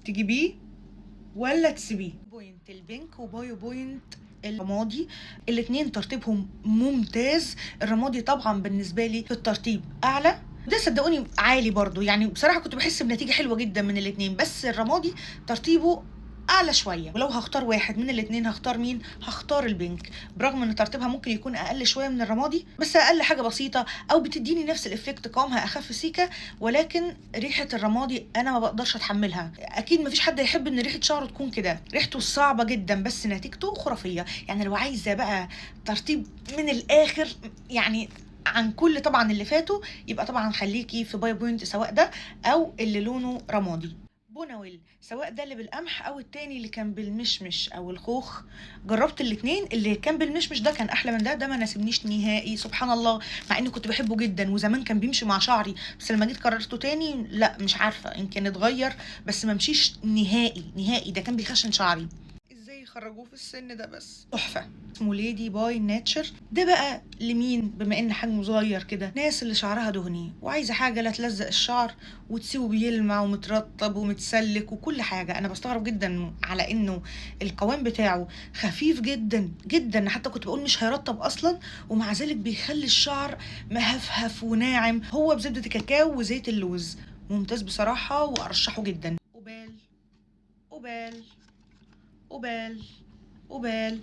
تجيبيه ولا تسيبيه؟ بوينت البينك وبايو بوينت الرمادي، الاتنين ترتيبهم ممتاز. الرمادي طبعا بالنسبه لي في الترتيب اعلى، ده صدقوني عالي برضو، يعني بصراحه كنت بحس بنتيجه حلوه جدا من الاتنين، بس الرمادي ترتيبه اعلى شويه. ولو هختار واحد من الاتنين هختار مين؟ هختار البينك، برغم ان ترتيبها ممكن يكون اقل شويه من الرمادي، بس اقل حاجه بسيطه، او بتديني نفس الافكت، قوامها اخف سيكه. ولكن ريحه الرمادي انا ما بقدرش اتحملها. اكيد مفيش حد يحب ان ريحه شعره تكون كده، ريحته صعبه جدا بس نتيجته خرافيه. يعني لو عايزه بقى ترتيب من الاخر، يعني عن كل طبعا اللي فاتوا، يبقى طبعا خليكي في باي بوينت، سواء ده او اللي لونه رمادي. بونويل، سواء ده اللي بالقمح او التاني اللي كان بالمشمش او الخوخ، جربت الاتنين. اللي كان بالمشمش ده كان احلى من ده ما ناسبنيش نهائي سبحان الله، مع اني كنت بحبه جدا وزمان كان بيمشي مع شعري، بس لما جيت قررته تاني لا مش عارفه يمكن اتغير، بس ما مشيش نهائي نهائي، ده كان بيخشن شعري. ازاي يخرجوه في السن ده؟ بس تحفه. اسمه ليدي باي ناتشر، ده بقى لمين؟ بما ان حجمه صغير كده، ناس اللي شعرها دهني وعايزه حاجه لا تلزق الشعر وتسيبه بيلمع ومترطب ومتسلك وكل حاجه. انا بستغرب جدا على انه القوام بتاعه خفيف جدا جدا، حتى كنت بقول مش هيرطب اصلا، ومع ذلك بيخلي الشعر مهفهف وناعم. هو بزبده الكاكاو وزيت اللوز، ممتاز بصراحه وارشحه جدا. قبال قبال قبال قبال.